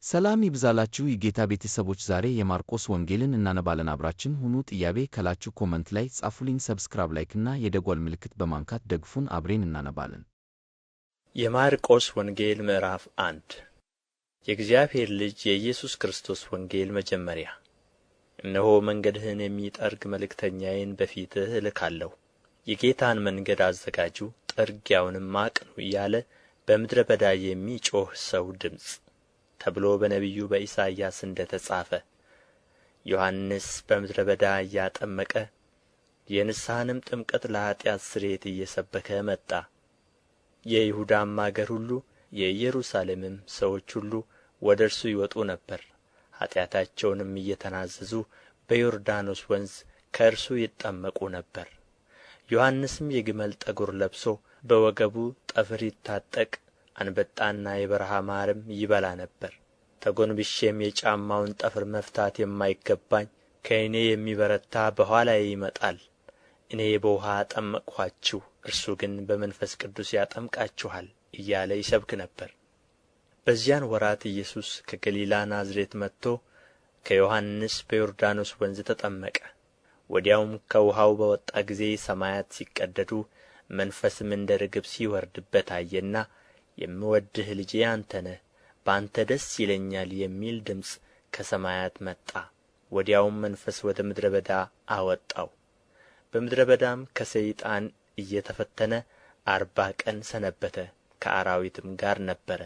ሰላም ይብዛላችሁ የጌታ ቤተሰቦች፣ ዛሬ የማርቆስ ወንጌልን እናነባለን። አብራችን ሁኑ። ጥያቄ ካላችሁ ኮመንት ላይ ጻፉልኝ። ሰብስክራይብ፣ ላይክና የደወል ምልክት በማንካት ደግፉን። አብረን እናነባለን። የማርቆስ ወንጌል ምዕራፍ 1 የእግዚአብሔር ልጅ የኢየሱስ ክርስቶስ ወንጌል መጀመሪያ። እነሆ መንገድህን የሚጠርግ መልእክተኛዬን በፊትህ እልካለሁ፣ የጌታን መንገድ አዘጋጁ፣ ጥርጊያውንም አቅኑ እያለ በምድረ በዳ የሚጮኽ ሰው ድምፅ ተብሎ በነቢዩ በኢሳይያስ እንደ ተጻፈ። ዮሐንስ በምድረ በዳ እያጠመቀ የንስሐንም ጥምቀት ለኃጢአት ስርየት እየሰበከ መጣ። የይሁዳም አገር ሁሉ የኢየሩሳሌምም ሰዎች ሁሉ ወደ እርሱ ይወጡ ነበር፣ ኃጢአታቸውንም እየተናዘዙ በዮርዳኖስ ወንዝ ከእርሱ ይጠመቁ ነበር። ዮሐንስም የግመል ጠጕር ለብሶ በወገቡ ጠፍር ይታጠቅ፣ አንበጣና የበረሃ ማርም ይበላ ነበር። ተጐንብሼም የጫማውን ጠፍር መፍታት የማይገባኝ ከእኔ የሚበረታ በኋላዬ ይመጣል፣ እኔ በውኃ አጠመቅኋችሁ፣ እርሱ ግን በመንፈስ ቅዱስ ያጠምቃችኋል እያለ ይሰብክ ነበር። በዚያን ወራት ኢየሱስ ከገሊላ ናዝሬት መጥቶ ከዮሐንስ በዮርዳኖስ ወንዝ ተጠመቀ። ወዲያውም ከውኃው በወጣ ጊዜ ሰማያት ሲቀደዱ፣ መንፈስም እንደ ርግብ ሲወርድበት አየና የምወድህ ልጄ አንተ ነህ፣ በአንተ ደስ ይለኛል የሚል ድምፅ ከሰማያት መጣ። ወዲያውም መንፈስ ወደ ምድረ በዳ አወጣው። በምድረ በዳም ከሰይጣን እየተፈተነ 40 ቀን ሰነበተ፣ ከአራዊትም ጋር ነበረ፣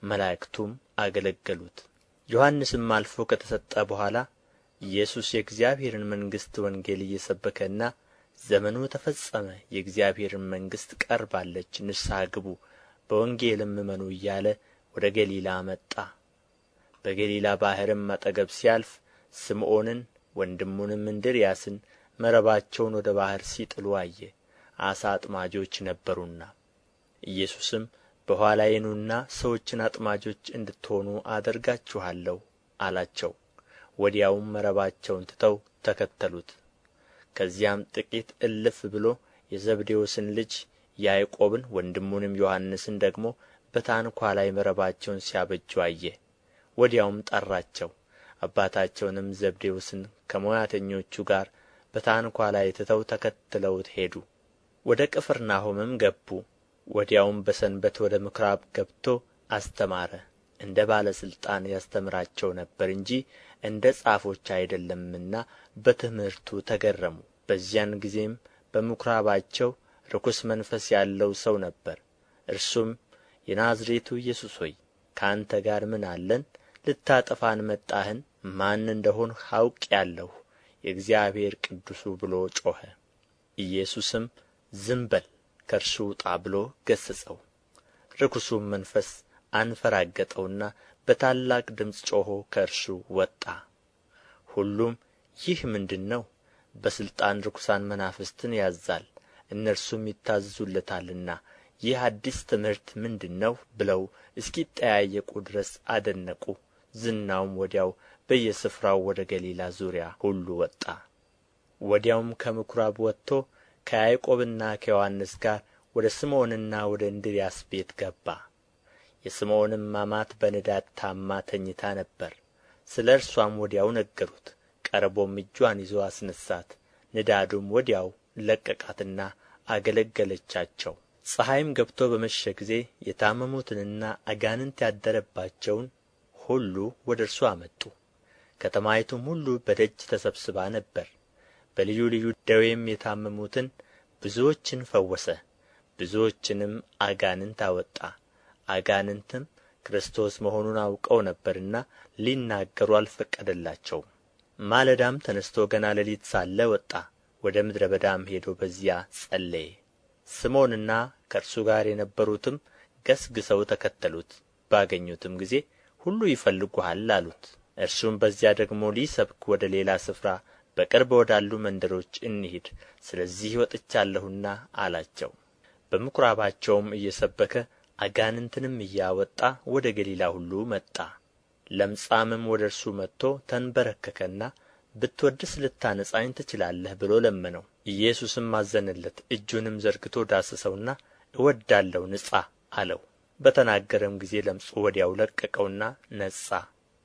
መላእክቱም አገለገሉት። ዮሐንስም አልፎ ከተሰጠ በኋላ ኢየሱስ የእግዚአብሔርን መንግሥት ወንጌል እየሰበከና ዘመኑ ተፈጸመ፣ የእግዚአብሔርን መንግሥት ቀርባለች፣ ንስሐ ግቡ፣ በወንጌልም እመኑ እያለ ወደ ገሊላ መጣ። በገሊላ ባሕርም አጠገብ ሲያልፍ ስምዖንን ወንድሙንም እንድርያስን መረባቸውን ወደ ባሕር ሲጥሉ አየ፣ ዓሣ አጥማጆች ነበሩና። ኢየሱስም በኋላዬ ኑና ሰዎችን አጥማጆች እንድትሆኑ አደርጋችኋለሁ አላቸው። ወዲያውም መረባቸውን ትተው ተከተሉት። ከዚያም ጥቂት እልፍ ብሎ የዘብዴዎስን ልጅ ያዕቆብን ወንድሙንም ዮሐንስን ደግሞ በታንኳ ላይ መረባቸውን ሲያበጁ አየ። ወዲያውም ጠራቸው። አባታቸውንም ዘብዴዎስን ከሞያተኞቹ ጋር በታንኳ ላይ ትተው ተከትለውት ሄዱ። ወደ ቅፍርናሆምም ገቡ። ወዲያውም በሰንበት ወደ ምኵራብ ገብቶ አስተማረ። እንደ ባለ ሥልጣን ያስተምራቸው ነበር እንጂ እንደ ጻፎች አይደለምና በትምህርቱ ተገረሙ። በዚያን ጊዜም በምኵራባቸው ርኩስ መንፈስ ያለው ሰው ነበር። እርሱም የናዝሬቱ ኢየሱስ ሆይ ከአንተ ጋር ምን አለን? ልታጠፋን መጣህን? ማን እንደሆንህ አውቄአለሁ፣ የእግዚአብሔር ቅዱሱ ብሎ ጮኸ። ኢየሱስም ዝም በል ከእርሱ ውጣ ብሎ ገሠጸው። ርኩሱም መንፈስ አንፈራገጠውና በታላቅ ድምፅ ጮኾ ከእርሱ ወጣ። ሁሉም ይህ ምንድር ነው? በሥልጣን ርኩሳን መናፍስትን ያዝዛል፣ እነርሱም ይታዘዙለታልና ይህ አዲስ ትምህርት ምንድር ነው ብለው እስኪጠያየቁ ድረስ አደነቁ። ዝናውም ወዲያው በየስፍራው ወደ ገሊላ ዙሪያ ሁሉ ወጣ። ወዲያውም ከምኵራብ ወጥቶ ከያዕቆብና ከዮሐንስ ጋር ወደ ስምዖንና ወደ እንድርያስ ቤት ገባ። የስምዖንም አማት በንዳድ ታማ ተኝታ ነበር። ስለ እርሷም ወዲያው ነገሩት። ቀርቦም እጇን ይዞ አስነሣት። ንዳዱም ወዲያው ለቀቃትና አገለገለቻቸው። ፀሐይም ገብቶ በመሸ ጊዜ የታመሙትንና አጋንንት ያደረባቸውን ሁሉ ወደ እርሱ አመጡ። ከተማይቱም ሁሉ በደጅ ተሰብስባ ነበር። በልዩ ልዩ ደዌም የታመሙትን ብዙዎችን ፈወሰ፣ ብዙዎችንም አጋንንት አወጣ። አጋንንትም ክርስቶስ መሆኑን አውቀው ነበርና ሊናገሩ አልፈቀደላቸውም። ማለዳም ተነሥቶ ገና ሌሊት ሳለ ወጣ። ወደ ምድረ በዳም ሄዶ በዚያ ጸለየ። ስምዖንና ከእርሱ ጋር የነበሩትም ገስግሰው ተከተሉት። ባገኙትም ጊዜ ሁሉ ይፈልጉሃል አሉት። እርሱም በዚያ ደግሞ ሊሰብክ ወደ ሌላ ስፍራ በቅርብ ወዳሉ መንደሮች እንሂድ፣ ስለዚህ ወጥቻለሁና አላቸው። በምኵራባቸውም እየሰበከ አጋንንትንም እያወጣ ወደ ገሊላ ሁሉ መጣ። ለምጻምም ወደ እርሱ መጥቶ ተንበረከከና ብትወድስ ልታነጻኝ ትችላለህ ብሎ ለመነው። ኢየሱስም አዘነለት፣ እጁንም ዘርግቶ ዳሰሰውና እወዳለሁ ንጻ አለው። በተናገረም ጊዜ ለምጹ ወዲያው ለቀቀውና ነጻ።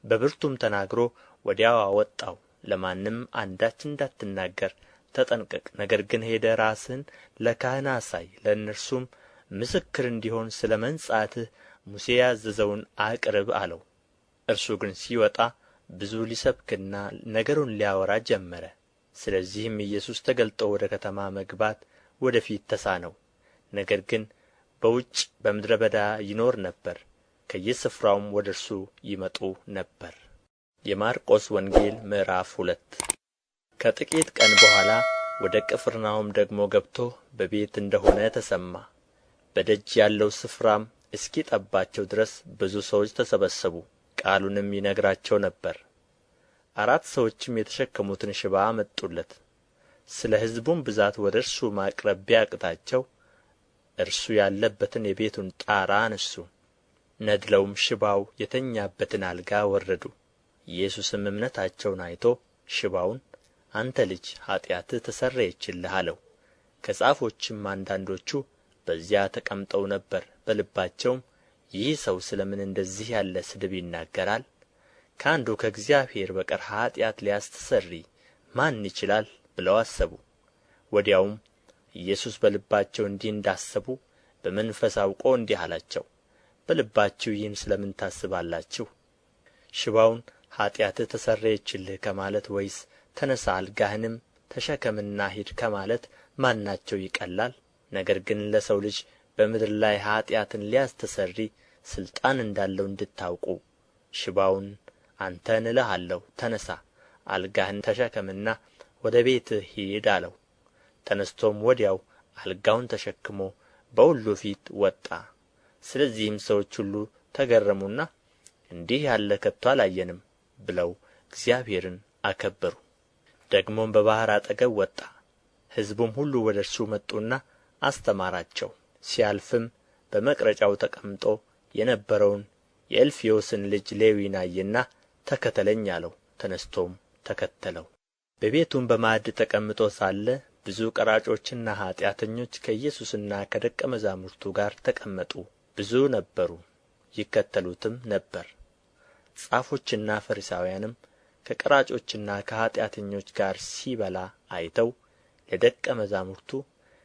በብርቱም ተናግሮ ወዲያው አወጣው። ለማንም አንዳች እንዳትናገር ተጠንቀቅ፣ ነገር ግን ሄደህ ራስህን ለካህን አሳይ፣ ለእነርሱም ምስክር እንዲሆን ስለ መንጻትህ ሙሴ ያዘዘውን አቅርብ አለው። እርሱ ግን ሲወጣ ብዙ ሊሰብክና ነገሩን ሊያወራ ጀመረ። ስለዚህም ኢየሱስ ተገልጦ ወደ ከተማ መግባት ወደ ፊት ተሳነው። ነገር ግን በውጭ በምድረ በዳ ይኖር ነበር። ከየስፍራውም ወደ እርሱ ይመጡ ነበር። የማርቆስ ወንጌል ምዕራፍ 2። ከጥቂት ቀን በኋላ ወደ ቅፍርናሆም ደግሞ ገብቶ በቤት እንደሆነ ተሰማ። በደጅ ያለው ስፍራም እስኪጠባቸው ድረስ ብዙ ሰዎች ተሰበሰቡ። ቃሉንም ይነግራቸው ነበር። 4 ሰዎችም የተሸከሙትን ሽባ አመጡለት። ስለ ሕዝቡም ብዛት ወደ እርሱ ማቅረብ ቢያቅታቸው እርሱ ያለበትን የቤቱን ጣራ አነሱ። ነድለውም ሽባው የተኛበትን አልጋ ወረዱ። ኢየሱስም እምነታቸውን አይቶ ሽባውን አንተ ልጅ ኃጢአትህ ተሰረየችልህ አለው። ከጻፎችም አንዳንዶቹ በዚያ ተቀምጠው ነበር። በልባቸውም ይህ ሰው ስለ ምን እንደዚህ ያለ ስድብ ይናገራል? ከአንዱ ከእግዚአብሔር በቀር ኃጢአት ሊያስተሰርይ ማን ይችላል ብለው አሰቡ። ወዲያውም ኢየሱስ በልባቸው እንዲህ እንዳሰቡ በመንፈስ አውቆ እንዲህ አላቸው፣ በልባችሁ ይህን ስለ ምን ታስባላችሁ? ሽባውን ኃጢአትህ ተሰረየችልህ ከማለት ወይስ ተነሣ አልጋህንም ተሸከምና ሂድ ከማለት ማናቸው ይቀላል? ነገር ግን ለሰው ልጅ በምድር ላይ ኃጢአትን ሊያስተሰርይ ሥልጣን እንዳለው እንድታውቁ ሽባውን አንተን እልሃለሁ ተነሣ፣ አልጋህን ተሸከምና ወደ ቤትህ ሂድ አለው። ተነሥቶም ወዲያው አልጋውን ተሸክሞ በሁሉ ፊት ወጣ። ስለዚህም ሰዎች ሁሉ ተገረሙና እንዲህ ያለ ከቶ አላየንም ብለው እግዚአብሔርን አከበሩ። ደግሞም በባሕር አጠገብ ወጣ። ሕዝቡም ሁሉ ወደ እርሱ መጡና አስተማራቸው። ሲያልፍም በመቅረጫው ተቀምጦ የነበረውን የእልፍዮስን ልጅ ሌዊን አየና ተከተለኝ አለው። ተነሥቶም ተከተለው። በቤቱም በማዕድ ተቀምጦ ሳለ ብዙ ቀራጮችና ኃጢአተኞች ከኢየሱስና ከደቀ መዛሙርቱ ጋር ተቀመጡ። ብዙ ነበሩ፣ ይከተሉትም ነበር። ጻፎችና ፈሪሳውያንም ከቀራጮችና ከኃጢአተኞች ጋር ሲበላ አይተው ለደቀ መዛሙርቱ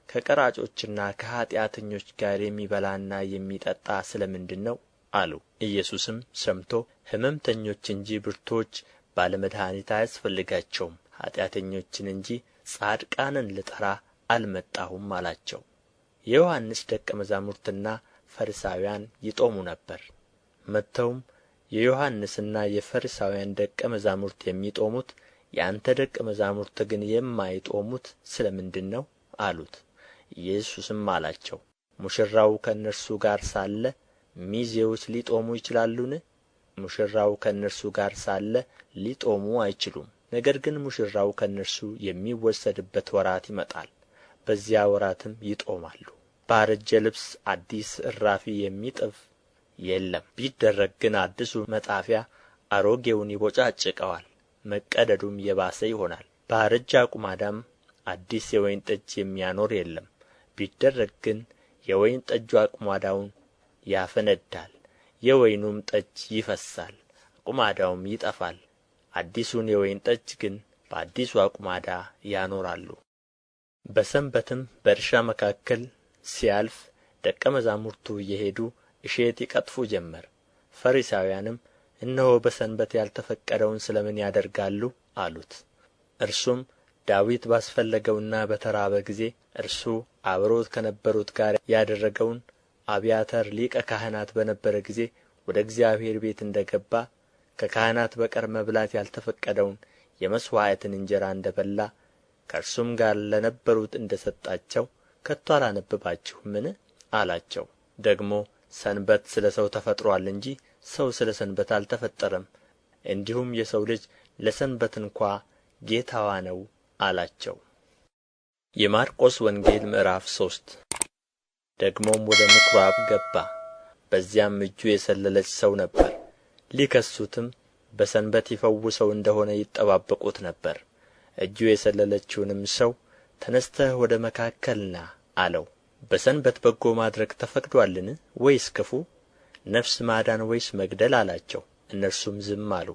ከቀራጮችና ከኃጢአተኞች ጋር የሚበላና የሚጠጣ ስለ ምንድር ነው አሉ። ኢየሱስም ሰምቶ ሕመምተኞች እንጂ ብርቱዎች ባለመድኃኒት አያስፈልጋቸውም፣ ኃጢአተኞችን እንጂ ጻድቃንን ልጠራ አልመጣሁም አላቸው። የዮሐንስ ደቀ መዛሙርትና ፈሪሳውያን ይጦሙ ነበር። መጥተውም የዮሐንስና የፈሪሳውያን ደቀ መዛሙርት የሚጦሙት የአንተ ደቀ መዛሙርት ግን የማይጦሙት ስለ ምንድር ነው አሉት። ኢየሱስም አላቸው፣ ሙሽራው ከእነርሱ ጋር ሳለ ሚዜዎች ሊጦሙ ይችላሉን? ሙሽራው ከእነርሱ ጋር ሳለ ሊጦሙ አይችሉም። ነገር ግን ሙሽራው ከእነርሱ የሚወሰድበት ወራት ይመጣል፣ በዚያ ወራትም ይጦማሉ። ባረጀ ልብስ አዲስ እራፊ የሚጥፍ የለም። ቢደረግ ግን አዲሱ መጣፊያ አሮጌውን ይቦጫጭቀዋል፣ መቀደዱም የባሰ ይሆናል። ባረጀ አቁማዳም አዲስ የወይን ጠጅ የሚያኖር የለም። ቢደረግ ግን የወይን ጠጁ አቁማዳውን ያፈነዳል፣ የወይኑም ጠጅ ይፈሳል፣ አቁማዳውም ይጠፋል። አዲሱን የወይን ጠጅ ግን በአዲሱ አቁማዳ ያኖራሉ። በሰንበትም በእርሻ መካከል ሲያልፍ ደቀ መዛሙርቱ እየሄዱ እሸት ይቀጥፉ ጀመር። ፈሪሳውያንም እነሆ በሰንበት ያልተፈቀደውን ስለ ምን ያደርጋሉ አሉት። እርሱም ዳዊት ባስፈለገውና በተራበ ጊዜ እርሱ አብሮት ከነበሩት ጋር ያደረገውን አብያተር ሊቀ ካህናት በነበረ ጊዜ ወደ እግዚአብሔር ቤት እንደ ገባ ከካህናት በቀር መብላት ያልተፈቀደውን የመሥዋዕትን እንጀራ እንደ በላ ከእርሱም ጋር ለነበሩት እንደ ሰጣቸው ከቶ አላነበባችሁምን አላቸው። ደግሞ ሰንበት ስለ ሰው ተፈጥሮአል እንጂ ሰው ስለ ሰንበት አልተፈጠረም፣ እንዲሁም የሰው ልጅ ለሰንበት እንኳ ጌታዋ ነው አላቸው። የማርቆስ ወንጌል ምዕራፍ 3። ደግሞም ወደ ምኵራብ ገባ። በዚያም እጁ የሰለለች ሰው ነበር። ሊከሱትም በሰንበት ይፈውሰው እንደሆነ ይጠባበቁት ነበር። እጁ የሰለለችውንም ሰው ተነሥተህ ወደ መካከል ና አለው። በሰንበት በጎ ማድረግ ተፈቅዶአልን ወይስ ክፉ? ነፍስ ማዳን ወይስ መግደል አላቸው። እነርሱም ዝም አሉ።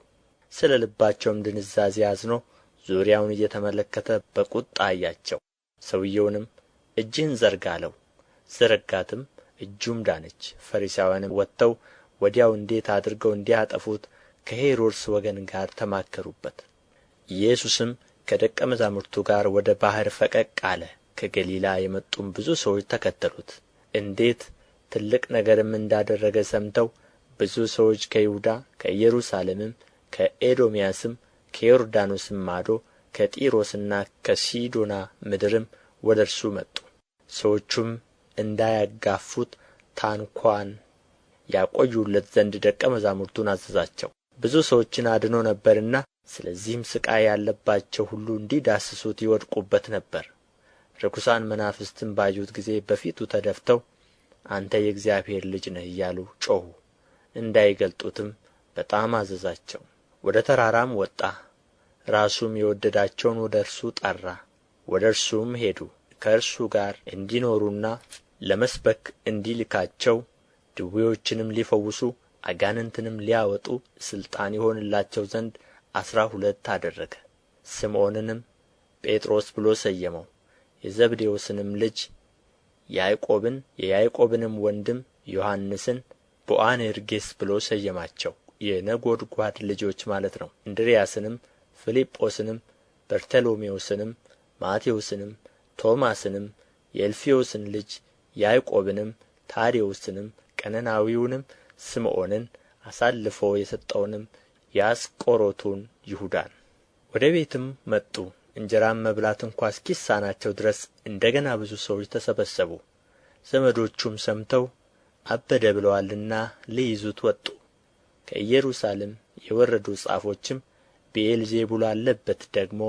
ስለ ልባቸውም ድንዛዜ አዝኖ ዙሪያውን እየተመለከተ በቍጣ አያቸው። ሰውየውንም እጅህን ዘርጋ አለው። ዘረጋትም፣ እጁም ዳነች። ፈሪሳውያንም ወጥተው ወዲያው እንዴት አድርገው እንዲያጠፉት ከሄሮድስ ወገን ጋር ተማከሩበት። ኢየሱስም ከደቀ መዛሙርቱ ጋር ወደ ባሕር ፈቀቅ አለ። ከገሊላ የመጡም ብዙ ሰዎች ተከተሉት። እንዴት ትልቅ ነገርም እንዳደረገ ሰምተው ብዙ ሰዎች ከይሁዳ ከኢየሩሳሌምም ከኤዶምያስም ከዮርዳኖስም ማዶ ከጢሮስና ከሲዶና ምድርም ወደ እርሱ መጡ። ሰዎቹም እንዳያጋፉት ታንኳን ያቆዩለት ዘንድ ደቀ መዛሙርቱን አዘዛቸው። ብዙ ሰዎችን አድኖ ነበርና ስለዚህም ሥቃይ ያለባቸው ሁሉ እንዲዳስሱት ይወድቁበት ነበር። ርኩሳን መናፍስትም ባዩት ጊዜ በፊቱ ተደፍተው አንተ የእግዚአብሔር ልጅ ነህ እያሉ ጮኹ። እንዳይገልጡትም በጣም አዘዛቸው። ወደ ተራራም ወጣ። ራሱም የወደዳቸውን ወደ እርሱ ጠራ። ወደ እርሱም ሄዱ። ከእርሱ ጋር እንዲኖሩና ለመስበክ እንዲልካቸው ድውዮችንም ሊፈውሱ አጋንንትንም ሊያወጡ ሥልጣን ይሆንላቸው ዘንድ 12 አደረገ። ስምዖንንም ጴጥሮስ ብሎ ሰየመው፣ የዘብዴዎስንም ልጅ ያዕቆብን የያዕቆብንም ወንድም ዮሐንስን ቦአኔርጌስ ብሎ ሰየማቸው፣ የነጐድጓድ ልጆች ማለት ነው። እንድርያስንም ፊልጶስንም በርተሎሜዎስንም ማቴዎስንም ቶማስንም የእልፍዮስን ልጅ ያዕቆብንም ታዴዎስንም ቀነናዊውንም ስምዖንን አሳልፎ የሰጠውንም የአስቆሮቱን ይሁዳን። ወደ ቤትም መጡ። እንጀራም መብላት እንኳ እስኪሳናቸው ድረስ እንደ ገና ብዙ ሰዎች ተሰበሰቡ። ዘመዶቹም ሰምተው አበደ ብለዋልና ሊይዙት ወጡ። ከኢየሩሳሌም የወረዱ ጻፎችም ብዔል ዜቡል አለበት፣ ደግሞ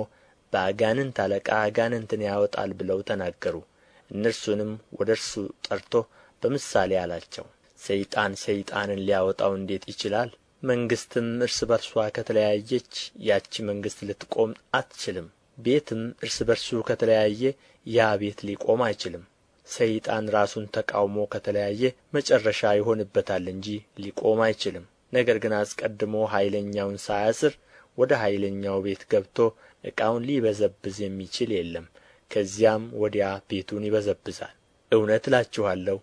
በአጋንንት አለቃ አጋንንትን ያወጣል ብለው ተናገሩ። እነርሱንም ወደ እርሱ ጠርቶ በምሳሌ አላቸው። ሰይጣን ሰይጣንን ሊያወጣው እንዴት ይችላል? መንግሥትም እርስ በርሷ ከተለያየች ያች መንግሥት ልትቆም አትችልም። ቤትም እርስ በርሱ ከተለያየ ያ ቤት ሊቆም አይችልም። ሰይጣን ራሱን ተቃውሞ ከተለያየ መጨረሻ ይሆንበታል እንጂ ሊቆም አይችልም። ነገር ግን አስቀድሞ ኃይለኛውን ሳያስር ወደ ኃይለኛው ቤት ገብቶ ዕቃውን ሊበዘብዝ የሚችል የለም። ከዚያም ወዲያ ቤቱን ይበዘብዛል። እውነት እላችኋለሁ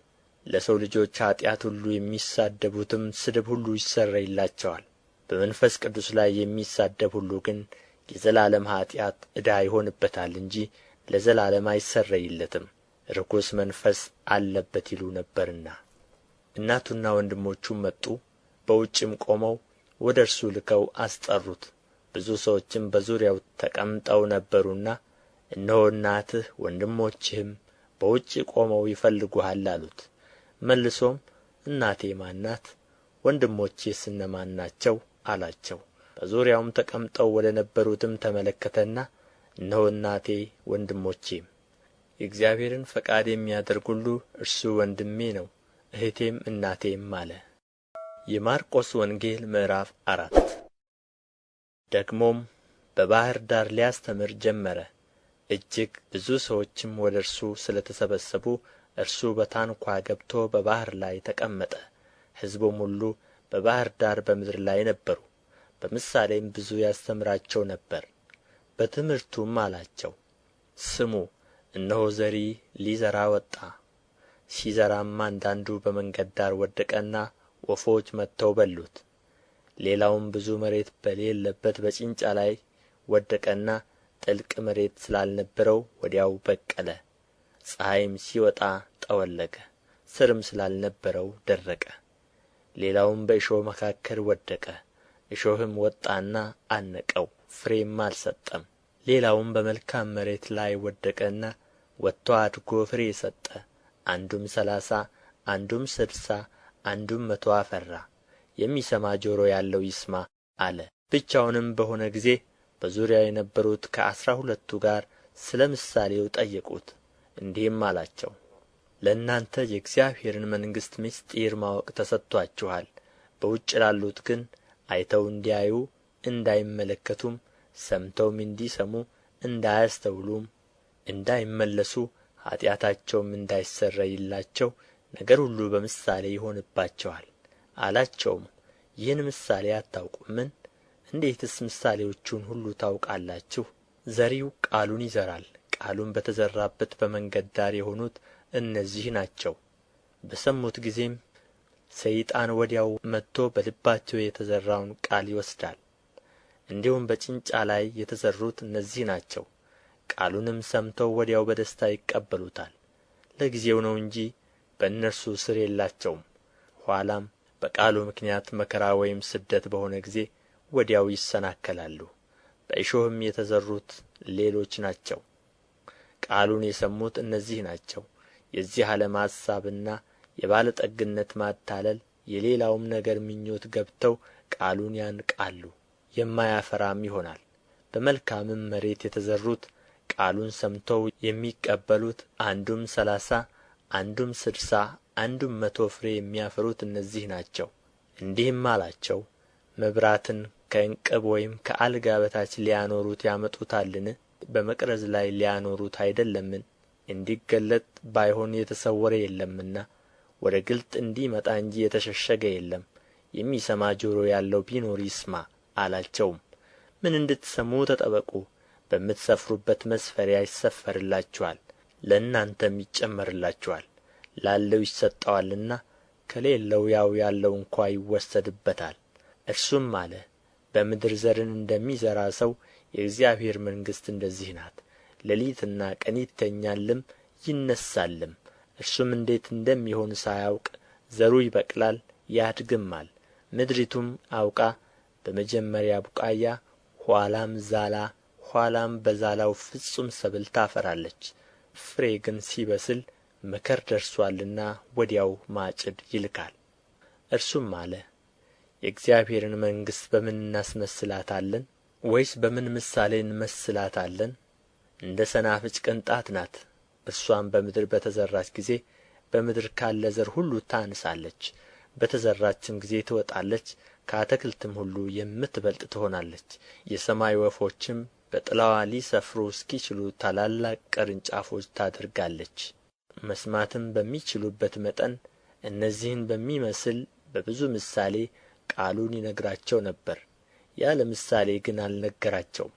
ለሰው ልጆች ኃጢአት ሁሉ የሚሳደቡትም ስድብ ሁሉ ይሰረይላቸዋል። በመንፈስ ቅዱስ ላይ የሚሳደብ ሁሉ ግን የዘላለም ኃጢአት ዕዳ ይሆንበታል እንጂ ለዘላለም አይሰረይለትም፣ ርኩስ መንፈስ አለበት ይሉ ነበርና። እናቱና ወንድሞቹም መጡ፣ በውጭም ቆመው ወደ እርሱ ልከው አስጠሩት። ብዙ ሰዎችም በዙሪያው ተቀምጠው ነበሩና እነሆ እናትህ ወንድሞችህም በውጭ ቆመው ይፈልጉሃል አሉት። መልሶም እናቴ ማን ናት? ወንድሞቼስ እነማን ናቸው? አላቸው። በዙሪያውም ተቀምጠው ወደ ነበሩትም ተመለከተና እነሆ እናቴ ወንድሞቼም፣ የእግዚአብሔርን ፈቃድ የሚያደርግ ሁሉ እርሱ ወንድሜ ነው፣ እህቴም እናቴም አለ። የማርቆስ ወንጌል ምዕራፍ 4 ደግሞም በባሕር ዳር ሊያስተምር ጀመረ። እጅግ ብዙ ሰዎችም ወደ እርሱ ስለ ተሰበሰቡ እርሱ በታንኳ ገብቶ በባሕር ላይ ተቀመጠ። ሕዝቡም ሁሉ በባሕር ዳር በምድር ላይ ነበሩ። በምሳሌም ብዙ ያስተምራቸው ነበር። በትምህርቱም አላቸው፣ ስሙ፣ እነሆ ዘሪ ሊዘራ ወጣ። ሲዘራም አንዳንዱ በመንገድ ዳር ወደቀና ወፎች መጥተው በሉት። ሌላውም ብዙ መሬት በሌለበት በጭንጫ ላይ ወደቀና ጥልቅ መሬት ስላልነበረው ወዲያው በቀለ። ፀሐይም ሲወጣ ጠወለገ፣ ሥርም ስላልነበረው ደረቀ። ሌላውም በእሾህ መካከል ወደቀ፣ እሾህም ወጣና አነቀው፣ ፍሬም አልሰጠም። ሌላውም በመልካም መሬት ላይ ወደቀና ወጥቶ አድጎ ፍሬ ሰጠ። አንዱም 30 አንዱም 60 አንዱም 100 አፈራ። የሚሰማ ጆሮ ያለው ይስማ አለ። ብቻውንም በሆነ ጊዜ በዙሪያው የነበሩት ከ12ቱ ጋር ስለ ምሳሌው ጠየቁት። እንዲህም አላቸው፣ ለእናንተ የእግዚአብሔርን መንግሥት ምሥጢር ማወቅ ተሰጥቶአችኋል። በውጭ ላሉት ግን አይተው እንዲያዩ እንዳይመለከቱም፣ ሰምተውም እንዲሰሙ እንዳያስተውሉም፣ እንዳይመለሱ ኃጢአታቸውም እንዳይሰረይላቸው ነገር ሁሉ በምሳሌ ይሆንባቸዋል አላቸውም። ይህን ምሳሌ አታውቁምን? እንዴትስ ምሳሌዎቹን ሁሉ ታውቃላችሁ? ዘሪው ቃሉን ይዘራል። ቃሉን በተዘራበት በመንገድ ዳር የሆኑት እነዚህ ናቸው። በሰሙት ጊዜም ሰይጣን ወዲያው መጥቶ በልባቸው የተዘራውን ቃል ይወስዳል። እንዲሁም በጭንጫ ላይ የተዘሩት እነዚህ ናቸው። ቃሉንም ሰምተው ወዲያው በደስታ ይቀበሉታል። ለጊዜው ነው እንጂ በእነርሱ ሥር የላቸውም። ኋላም በቃሉ ምክንያት መከራ ወይም ስደት በሆነ ጊዜ ወዲያው ይሰናከላሉ። በእሾህም የተዘሩት ሌሎች ናቸው። ቃሉን የሰሙት እነዚህ ናቸው። የዚህ ዓለም ሐሳብና የባለጠግነት ማታለል የሌላውም ነገር ምኞት ገብተው ቃሉን ያንቃሉ፣ የማያፈራም ይሆናል። በመልካምም መሬት የተዘሩት ቃሉን ሰምተው የሚቀበሉት አንዱም 30 አንዱም 60 አንዱም 100 ፍሬ የሚያፈሩት እነዚህ ናቸው። እንዲህም አላቸው፣ መብራትን ከዕንቅብ ወይም ከአልጋ በታች ሊያኖሩት ያመጡታልን? በመቅረዝ ላይ ሊያኖሩት አይደለምን? እንዲገለጥ ባይሆን የተሰወረ የለምና ወደ ግልጥ እንዲመጣ እንጂ የተሸሸገ የለም። የሚሰማ ጆሮ ያለው ቢኖር ይስማ አላቸውም። ምን እንድትሰሙ ተጠበቁ። በምትሰፍሩበት መስፈሪያ ይሰፈርላችኋል፣ ለእናንተም ይጨመርላችኋል። ላለው ይሰጠዋልና ከሌለው ያው ያለው እንኳ ይወሰድበታል። እርሱም አለ፣ በምድር ዘርን እንደሚዘራ ሰው የእግዚአብሔር መንግሥት እንደዚህ ናት። ሌሊትና ቀን ይተኛልም ይነሣልም፣ እርሱም እንዴት እንደሚሆን ሳያውቅ ዘሩ ይበቅላል ያድግማል። ምድሪቱም አውቃ በመጀመሪያ ቡቃያ፣ ኋላም ዛላ፣ ኋላም በዛላው ፍጹም ሰብል ታፈራለች። ፍሬ ግን ሲበስል መከር ደርሶአልና ወዲያው ማጭድ ይልካል። እርሱም አለ፣ የእግዚአብሔርን መንግሥት በምን እናስመስላታለን? ወይስ በምን ምሳሌ እንመስላታለን? እንደ ሰናፍጭ ቅንጣት ናት። እርሷም በምድር በተዘራች ጊዜ በምድር ካለ ዘር ሁሉ ታንሳለች። በተዘራችም ጊዜ ትወጣለች፣ ከአትክልትም ሁሉ የምትበልጥ ትሆናለች። የሰማይ ወፎችም በጥላዋ ሊሰፍሩ እስኪችሉ ታላላቅ ቅርንጫፎች ታደርጋለች። መስማትም በሚችሉበት መጠን እነዚህን በሚመስል በብዙ ምሳሌ ቃሉን ይነግራቸው ነበር። ያለ ምሳሌ ግን አልነገራቸውም።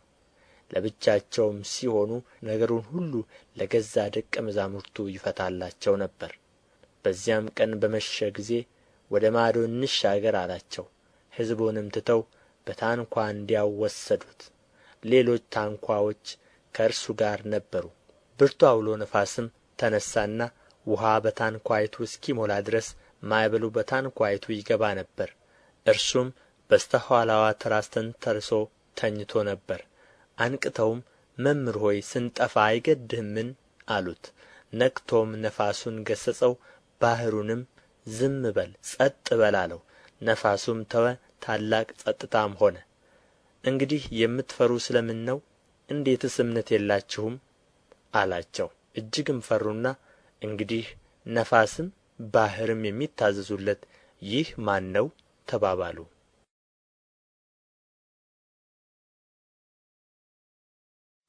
ለብቻቸውም ሲሆኑ ነገሩን ሁሉ ለገዛ ደቀ መዛሙርቱ ይፈታላቸው ነበር። በዚያም ቀን በመሸ ጊዜ ወደ ማዶ እንሻገር አላቸው። ሕዝቡንም ትተው በታንኳ እንዲያው ወሰዱት። ሌሎች ታንኳዎች ከእርሱ ጋር ነበሩ። ብርቱ አውሎ ነፋስም ተነሣና ውኃ በታንኳይቱ እስኪሞላ ድረስ ማዕበሉ በታንኳይቱ ይገባ ነበር። እርሱም በስተኋላዋ ትራስ ተንተርሶ ተኝቶ ነበር። አንቅተውም መምህር ሆይ ስንጠፋ አይገድህምን አሉት። ነቅቶም ነፋሱን ገሠጸው፣ ባሕሩንም ዝም በል ጸጥ በል አለው። ነፋሱም ተወ፣ ታላቅ ጸጥታም ሆነ። እንግዲህ የምትፈሩ ስለ ምን ነው? እንዴትስ እምነት የላችሁም አላቸው። እጅግም ፈሩና እንግዲህ ነፋስም ባሕርም የሚታዘዙለት ይህ ማን ነው ተባባሉ።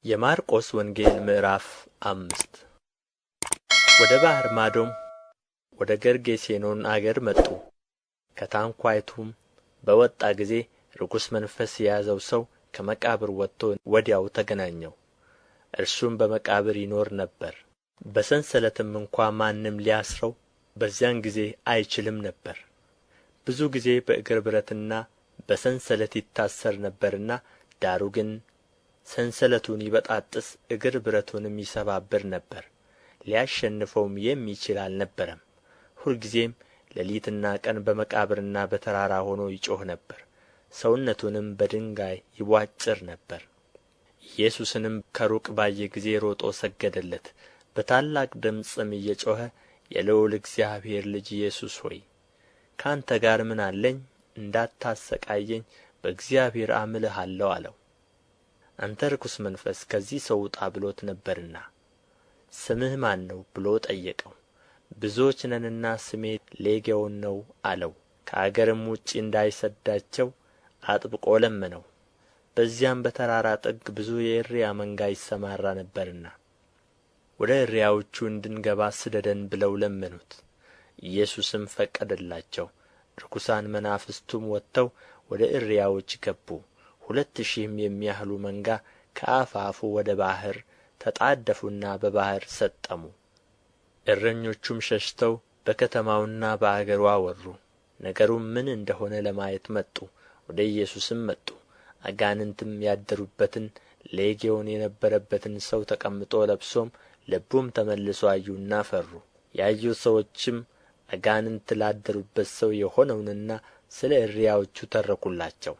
የማርቆስ ወንጌል ምዕራፍ 5 ወደ ባሕር ማዶም ወደ ገርጌሴኖን አገር መጡ። ከታንኳይቱም በወጣ ጊዜ ርኩስ መንፈስ የያዘው ሰው ከመቃብር ወጥቶ ወዲያው ተገናኘው። እርሱም በመቃብር ይኖር ነበር። በሰንሰለትም እንኳ ማንም ሊያስረው በዚያን ጊዜ አይችልም ነበር። ብዙ ጊዜ በእግር ብረትና በሰንሰለት ይታሰር ነበርና፣ ዳሩ ግን ሰንሰለቱን ይበጣጥስ እግር ብረቱንም ይሰባብር ነበር። ሊያሸንፈውም የሚችል አልነበረም። ሁልጊዜም ሌሊትና ቀን በመቃብርና በተራራ ሆኖ ይጮኽ ነበር። ሰውነቱንም በድንጋይ ይቧጭር ነበር። ኢየሱስንም ከሩቅ ባየ ጊዜ ሮጦ ሰገደለት። በታላቅ ድምፅም እየጮኸ የልዑል እግዚአብሔር ልጅ ኢየሱስ ሆይ ከአንተ ጋር ምን አለኝ? እንዳታሰቃየኝ በእግዚአብሔር አምልሃለሁ አለው። አንተ ርኩስ መንፈስ ከዚህ ሰው ውጣ ብሎት ነበርና ስምህ ማን ነው ብሎ ጠየቀው። ብዙዎች ነንና ስሜ ሌጌዎን ነው አለው። ከአገርም ውጭ እንዳይሰዳቸው አጥብቆ ለመነው። በዚያም በተራራ ጥግ ብዙ የእሪያ መንጋ ይሰማራ ነበርና ወደ እሪያዎቹ እንድንገባ ስደደን ብለው ለመኑት። ኢየሱስም ፈቀደላቸው። ርኩሳን መናፍስቱም ወጥተው ወደ እሪያዎች ገቡ። 2,000 የሚያህሉ መንጋ ከአፋፉ ወደ ባሕር ተጣደፉና በባሕር ሰጠሙ። እረኞቹም ሸሽተው በከተማውና በአገሩ አወሩ። ነገሩም ምን እንደሆነ ለማየት መጡ። ወደ ኢየሱስም መጡ። አጋንንትም ያደሩበትን ሌጌዎን የነበረበትን ሰው ተቀምጦ ለብሶም ልቡም ተመልሶ አዩና ፈሩ። ያዩት ሰዎችም አጋንንት ላደሩበት ሰው የሆነውንና ስለ እሪያዎቹ ተረኩላቸው።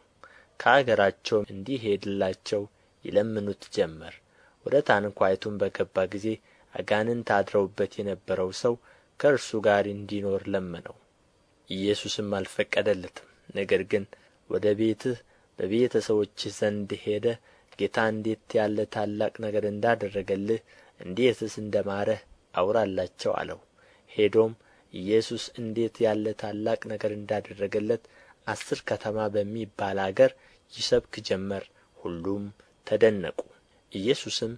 ከአገራቸውም እንዲሄድላቸው ይለምኑት ጀመር። ወደ ታንኳይቱም በገባ ጊዜ አጋንንት አድረውበት የነበረው ሰው ከእርሱ ጋር እንዲኖር ለመነው። ኢየሱስም አልፈቀደለትም። ነገር ግን ወደ ቤትህ በቤተ ሰዎችህ ዘንድ ሄደህ ጌታ እንዴት ያለ ታላቅ ነገር እንዳደረገልህ እንዴትስ እንደ ማረህ አውራላቸው አለው። ሄዶም ኢየሱስ እንዴት ያለ ታላቅ ነገር እንዳደረገለት 10 ከተማ በሚባል አገር ይሰብክ ጀመር። ሁሉም ተደነቁ። ኢየሱስም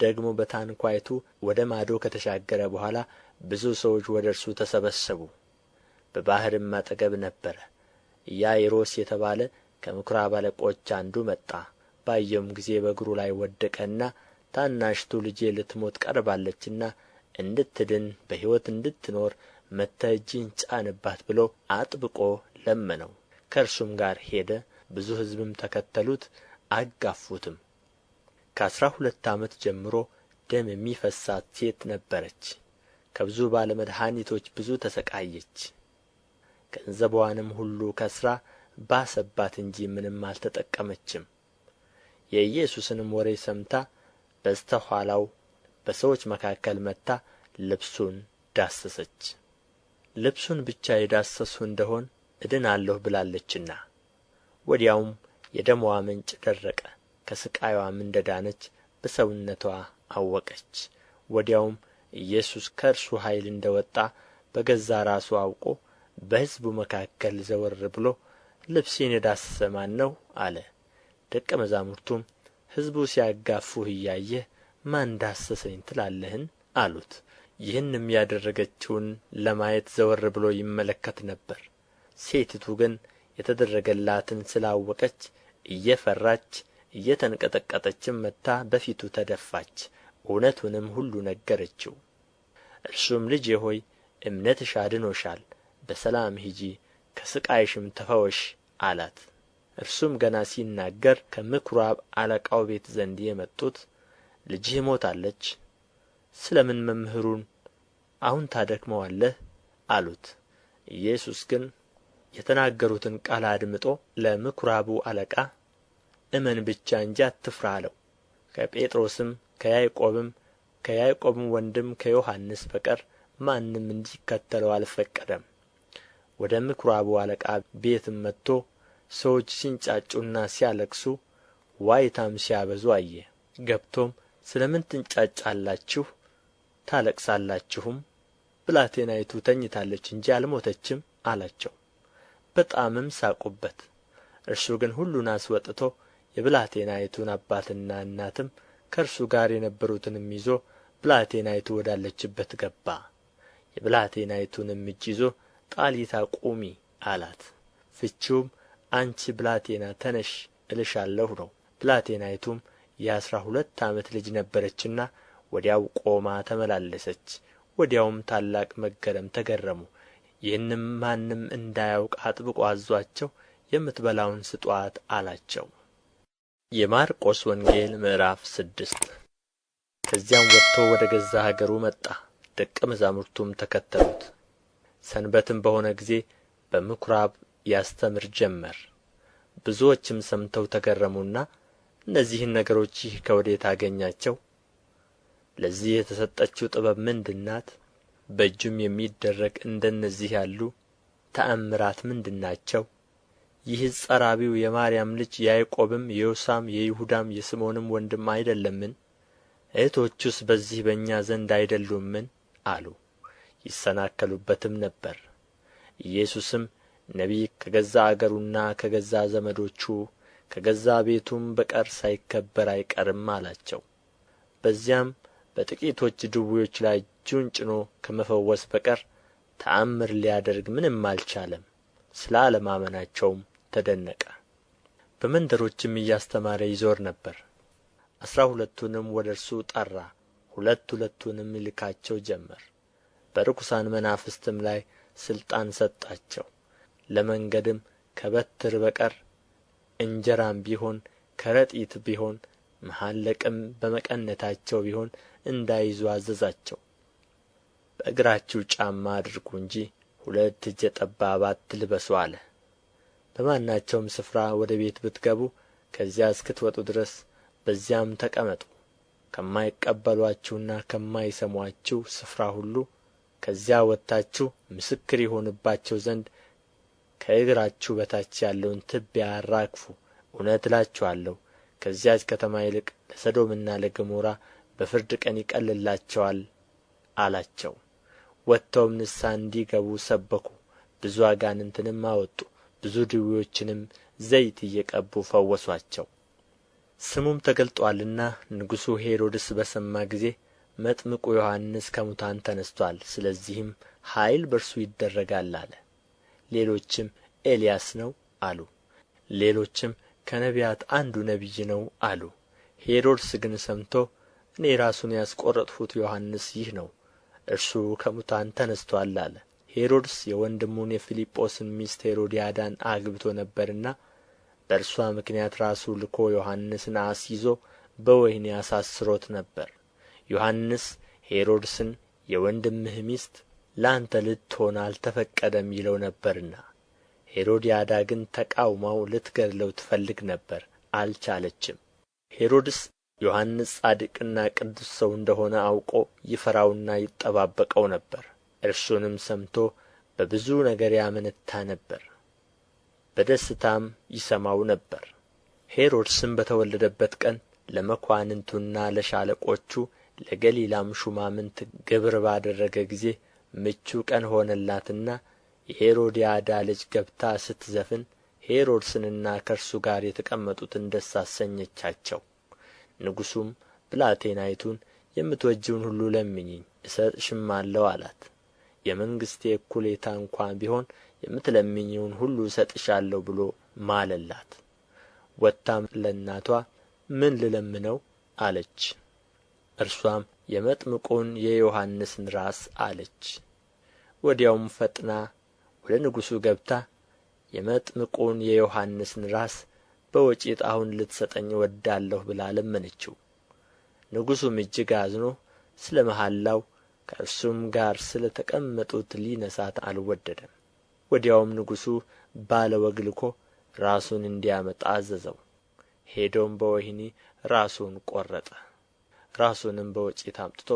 ደግሞ በታንኳይቱ ወደ ማዶ ከተሻገረ በኋላ ብዙ ሰዎች ወደ እርሱ ተሰበሰቡ። በባሕርም አጠገብ ነበረ። ኢያኢሮስ የተባለ ከምኵራብ አለቆች አንዱ መጣ። ባየውም ጊዜ በእግሩ ላይ ወደቀና ታናሽቱ ልጄ ልትሞት ቀርባለችና እንድትድን በሕይወት እንድትኖር መጥተህ እጅህን ጫንባት ብሎ አጥብቆ ለመነው። ከእርሱም ጋር ሄደ። ብዙ ሕዝብም ተከተሉት፣ አጋፉትም። ከ12 ዓመት ጀምሮ ደም የሚፈሳት ሴት ነበረች። ከብዙ ባለ መድኃኒቶች ብዙ ተሰቃየች። ገንዘቧንም ሁሉ ከስራ ባሰባት እንጂ ምንም አልተጠቀመችም። የኢየሱስንም ወሬ ሰምታ በስተ ኋላው በሰዎች መካከል መጥታ ልብሱን ዳሰሰች። ልብሱን ብቻ የዳሰስሁ እንደሆን እድናለሁ ብላለችና። ወዲያውም የደምዋ ምንጭ ደረቀ። ከሥቃይዋም እንደ ዳነች በሰውነትዋ አወቀች። ወዲያውም ኢየሱስ ከእርሱ ኃይል እንደ ወጣ በገዛ ራሱ አውቆ በሕዝቡ መካከል ዘወር ብሎ ልብሴን የዳሰሰ ማን ነው አለ። ደቀ መዛሙርቱም ሕዝቡ ሲያጋፉህ እያየህ ማን ዳሰሰኝ ትላለህን አሉት። ይህንም ያደረገችውን ለማየት ዘወር ብሎ ይመለከት ነበር። ሴቲቱ ግን የተደረገላትን ስላወቀች እየፈራች እየተንቀጠቀጠችም መጥታ በፊቱ ተደፋች፣ እውነቱንም ሁሉ ነገረችው። እርሱም ልጄ ሆይ እምነትሽ አድኖሻል፣ በሰላም ሂጂ፣ ከሥቃይሽም ተፈወሽ አላት። እርሱም ገና ሲናገር ከምኵራብ አለቃው ቤት ዘንድ የመጡት ልጅህ ሞታለች፣ ስለ ምን መምህሩን አሁን ታደክመዋለህ አሉት። ኢየሱስ ግን የተናገሩትን ቃል አድምጦ ለምኵራቡ አለቃ እመን ብቻ እንጂ አትፍራ አለው። ከጴጥሮስም ከያዕቆብም ወንድም ከዮሐንስ በቀር ማንም እንዲከተለው አልፈቀደም። ወደ ምኵራቡ አለቃ ቤትም መጥቶ ሰዎች ሲንጫጩና ሲያለቅሱ ዋይታም ሲያበዙ አየ። ገብቶም ስለ ምን ትንጫጫላችሁ ታለቅሳላችሁም? ብላቴናይቱ ተኝታለች እንጂ አልሞተችም አላቸው። በጣምም ሳቁበት። እርሱ ግን ሁሉን አስወጥቶ የብላቴናይቱን አባትና እናትም ከእርሱ ጋር የነበሩትንም ይዞ ብላቴናይቱ ወዳለችበት ገባ። የብላቴናይቱንም እጅ ይዞ ጣሊታ ቁሚ አላት። ፍቺውም አንቺ ብላቴና ተነሽ እልሻለሁ ነው። ብላቴናይቱም የ12 ዓመት ልጅ ነበረችና ወዲያው ቆማ ተመላለሰች። ወዲያውም ታላቅ መገረም ተገረሙ። ይህንም ማንም እንዳያውቅ አጥብቆ አዟቸው የምትበላውን ስጡአት አላቸው። የማርቆስ ወንጌል ምዕራፍ 6 ከዚያም ወጥቶ ወደ ገዛ አገሩ መጣ፣ ደቀ መዛሙርቱም ተከተሉት። ሰንበትም በሆነ ጊዜ በምኵራብ ያስተምር ጀመር። ብዙዎችም ሰምተው ተገረሙና እነዚህን ነገሮች ይህ ከወዴት አገኛቸው? ለዚህ የተሰጠችው ጥበብ ምንድር ናት? በእጁም የሚደረግ እንደነዚህ ያሉ ተአምራት ምንድር ናቸው? ይህስ ጸራቢው የማርያም ልጅ ያዕቆብም የዮሳም የይሁዳም የስምዖንም ወንድም አይደለምን? እኅቶቹስ በዚህ በእኛ ዘንድ አይደሉምን? አሉ። ይሰናከሉበትም ነበር። ኢየሱስም ነቢይ ከገዛ አገሩና ከገዛ ዘመዶቹ ከገዛ ቤቱም በቀር ሳይከበር አይቀርም አላቸው። በዚያም በጥቂቶች ድውዮች ላይ እጁን ጭኖ ከመፈወስ በቀር ተአምር ሊያደርግ ምንም አልቻለም። ስለ አለማመናቸውም ተደነቀ። በመንደሮችም እያስተማረ ይዞር ነበር። 12ቱንም ወደ እርሱ ጠራ፣ ሁለት ሁለቱንም ይልካቸው ጀመር። በርኩሳን መናፍስትም ላይ ሥልጣን ሰጣቸው። ለመንገድም ከበትር በቀር እንጀራም ቢሆን ከረጢት ቢሆን መሐለቅም በመቀነታቸው ቢሆን እንዳይዙ አዘዛቸው። በእግራችሁ ጫማ አድርጉ እንጂ 2 እጀ ጠባብ አትልበሱ አለ። በማናቸውም ስፍራ ወደ ቤት ብትገቡ ከዚያ እስክትወጡ ድረስ በዚያም ተቀመጡ። ከማይቀበሏችሁና ከማይሰሟችሁ ስፍራ ሁሉ ከዚያ ወጥታችሁ ምስክር ይሆንባቸው ዘንድ ከእግራችሁ በታች ያለውን ትቢያ አራግፉ። እውነት እላችኋለሁ ከዚያች ከተማ ይልቅ ለሰዶምና ለገሞራ በፍርድ ቀን ይቀልላቸዋል አላቸው። ወጥተውም ንስሐ እንዲገቡ ሰበኩ። ብዙ አጋንንትንም አወጡ፣ ብዙ ድውዮችንም ዘይት እየቀቡ ፈወሱአቸው። ስሙም ተገልጦአልና ንጉሡ ሄሮድስ በሰማ ጊዜ መጥምቁ ዮሐንስ ከሙታን ተነሥቶአል፣ ስለዚህም ኃይል በእርሱ ይደረጋል አለ። ሌሎችም ኤልያስ ነው አሉ። ሌሎችም ከነቢያት አንዱ ነቢይ ነው አሉ። ሄሮድስ ግን ሰምቶ እኔ ራሱን ያስቈረጥሁት ዮሐንስ ይህ ነው፣ እርሱ ከሙታን ተነሥቶአል አለ። ሄሮድስ የወንድሙን የፊልጶስን ሚስት ሄሮድያዳን አግብቶ ነበርና በእርሷ ምክንያት ራሱ ልኮ ዮሐንስን አስይዞ በወህኒ አሳስሮት ነበር። ዮሐንስ ሄሮድስን የወንድምህ ሚስት ለአንተ ልትሆን አልተፈቀደም ይለው ነበርና፣ ሄሮድያዳ ግን ተቃውማው ልትገድለው ትፈልግ ነበር፣ አልቻለችም። ሄሮድስ ዮሐንስ ጻድቅና ቅዱስ ሰው እንደሆነ አውቆ ይፈራውና ይጠባበቀው ነበር። እርሱንም ሰምቶ በብዙ ነገር ያመነታ ነበር፣ በደስታም ይሰማው ነበር። ሄሮድስም በተወለደበት ቀን ለመኳንንቱና ለሻለቆቹ ለገሊላም ሹማምንት ግብር ባደረገ ጊዜ ምቹ ቀን ሆነላትና የሄሮድያዳ ልጅ ገብታ ስትዘፍን ሄሮድስንና ከእርሱ ጋር የተቀመጡትን ደስ አሰኘቻቸው። ንጉሡም ብላቴናይቱን የምትወጂውን ሁሉ ለምኚኝ እሰጥሽማለሁ አላት። የመንግሥቴ እኩሌታ እንኳ ቢሆን የምትለምኚውን ሁሉ እሰጥሻለሁ ብሎ ማለላት። ወጥታም ለእናቷ ምን ልለምነው አለች። እርሷም የመጥምቁን የዮሐንስን ራስ አለች። ወዲያውም ፈጥና ወደ ንጉሡ ገብታ የመጥምቁን የዮሐንስን ራስ በወጭት አሁን ልትሰጠኝ እወዳለሁ ብላ ለመነችው። ንጉሡም እጅግ አዝኖ ስለ መሐላው ከእርሱም ጋር ስለ ተቀመጡት ሊነሣት አልወደደም። ወዲያውም ንጉሡ ባለ ወግ ልኮ ራሱን እንዲያመጣ አዘዘው። ሄዶም በወህኒ ራሱን ቈረጠ። ራሱንም በወጭት አምጥቶ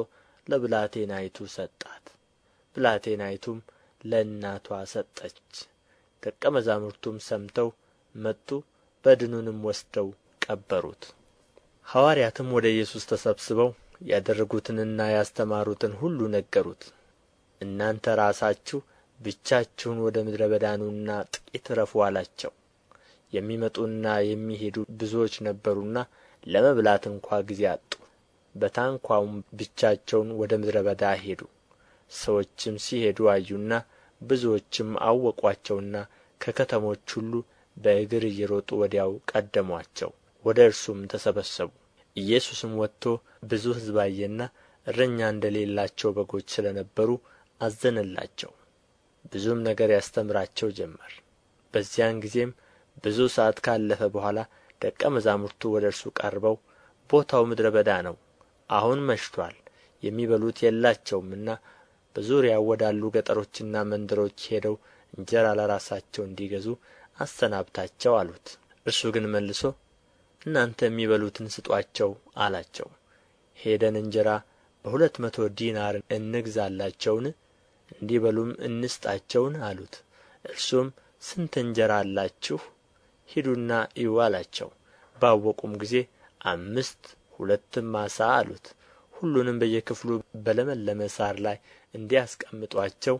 ለብላቴናይቱ ሰጣት። ብላቴናይቱም ለእናቷ ሰጠች። ደቀ መዛሙርቱም ሰምተው መጡ፣ በድኑንም ወስደው ቀበሩት። ሐዋርያትም ወደ ኢየሱስ ተሰብስበው ያደረጉትንና ያስተማሩትን ሁሉ ነገሩት። እናንተ ራሳችሁ ብቻችሁን ወደ ምድረ በዳ ኑና ጥቂት ዕረፉ አላቸው። የሚመጡና የሚሄዱ ብዙዎች ነበሩና ለመብላት እንኳ ጊዜ አጡ። በታንኳውም ብቻቸውን ወደ ምድረ በዳ ሄዱ። ሰዎችም ሲሄዱ አዩና ብዙዎችም አወቋቸውና ከከተሞች ሁሉ በእግር እየሮጡ ወዲያው ቀደሟቸው፣ ወደ እርሱም ተሰበሰቡ። ኢየሱስም ወጥቶ ብዙ ሕዝብ አየና እረኛ እንደሌላቸው በጎች ስለ ነበሩ አዘነላቸው። ብዙም ነገር ያስተምራቸው ጀመር። በዚያን ጊዜም ብዙ ሰዓት ካለፈ በኋላ ደቀ መዛሙርቱ ወደ እርሱ ቀርበው ቦታው ምድረ በዳ ነው፣ አሁን መሽቶአል፣ የሚበሉት የላቸውምና በዙሪያው ወዳሉ ገጠሮችና መንደሮች ሄደው እንጀራ ለራሳቸው እንዲገዙ አሰናብታቸው አሉት። እርሱ ግን መልሶ እናንተ የሚበሉትን ስጡአቸው አላቸው። ሄደን እንጀራ በ200 ዲናር እንግዛላቸውን? እንዲበሉም እንስጣቸውን አሉት። እርሱም ስንት እንጀራ አላችሁ? ሂዱና እዩ አላቸው። ባወቁም ጊዜ 5 2 ዓሣ አሉት። ሁሉንም በየክፍሉ በለመለመ ሣር ላይ እንዲያስቀምጡአቸው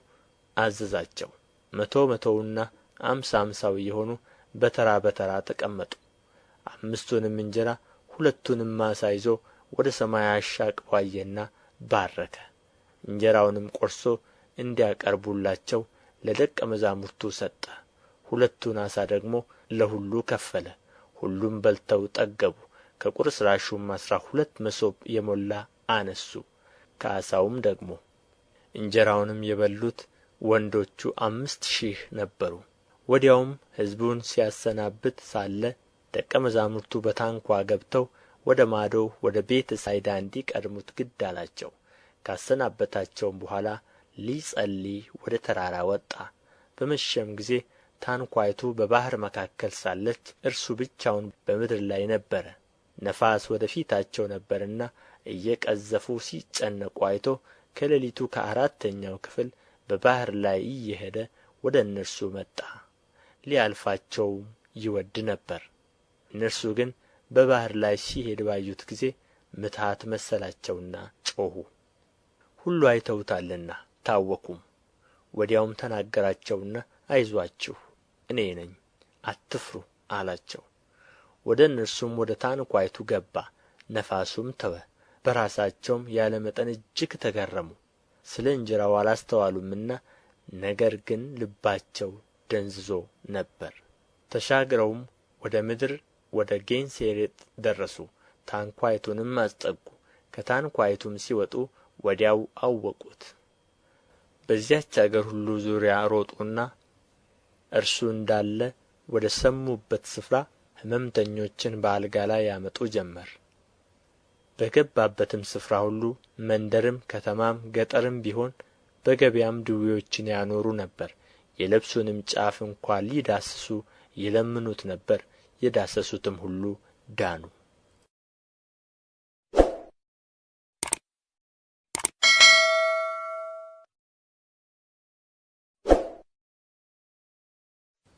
አዘዛቸው። 100 50 እየሆኑ በተራ በተራ ተቀመጡ። 5ቱንም እንጀራ 2ቱንም ዓሣ ይዞ ወደ ሰማይ አሻቅቦ አየና ባረከ። እንጀራውንም ቈርሶ እንዲያቀርቡላቸው ለደቀ መዛሙርቱ ሰጠ። 2ቱን ዓሣ ደግሞ ለሁሉ ከፈለ። ሁሉም በልተው ጠገቡ። ከቍርስራሹም 12 መሶብ የሞላ አነሡ። ከዓሣውም ደግሞ እንጀራውንም የበሉት ወንዶቹ 5000 ነበሩ። ወዲያውም ሕዝቡን ሲያሰናብት ሳለ ደቀ መዛሙርቱ በታንኳ ገብተው ወደ ማዶ ወደ ቤተ ሳይዳ እንዲቀድሙት ግድ አላቸው። ካሰናበታቸውም በኋላ ሊጸልይ ወደ ተራራ ወጣ። በመሸም ጊዜ ታንኳይቱ በባሕር መካከል ሳለች እርሱ ብቻውን በምድር ላይ ነበረ። ነፋስ ወደ ፊታቸው ነበርና እየቀዘፉ ሲጨነቁ አይቶ ከሌሊቱ ከአራተኛው ክፍል በባሕር ላይ እየሄደ ወደ እነርሱ መጣ። ሊያልፋቸውም ይወድ ነበር። እነርሱ ግን በባሕር ላይ ሲሄድ ባዩት ጊዜ ምትሃት መሰላቸውና ጮኹ። ሁሉ አይተውታልና ታወኩም። ወዲያውም ተናገራቸውና አይዞአችሁ፣ እኔ ነኝ፣ አትፍሩ አላቸው። ወደ እነርሱም ወደ ታንኳይቱ ገባ። ነፋሱም ተወ። በራሳቸውም ያለ መጠን እጅግ ተገረሙ። ስለ እንጀራው አላስተዋሉምና፣ ነገር ግን ልባቸው ደንዝዞ ነበር። ተሻግረውም ወደ ምድር ወደ ጌንሴሬጥ ደረሱ። ታንኳይቱንም አስጠጉ። ከታንኳይቱም ሲወጡ ወዲያው አወቁት። በዚያች አገር ሁሉ ዙሪያ ሮጡና እርሱ እንዳለ ወደ ሰሙበት ስፍራ ሕመምተኞችን በአልጋ ላይ ያመጡ ጀመር። በገባበትም ስፍራ ሁሉ መንደርም ከተማም ገጠርም ቢሆን በገበያም ድውዮችን ያኖሩ ነበር። የልብሱንም ጫፍ እንኳ ሊዳስሱ ይለምኑት ነበር። የዳሰሱትም ሁሉ ዳኑ።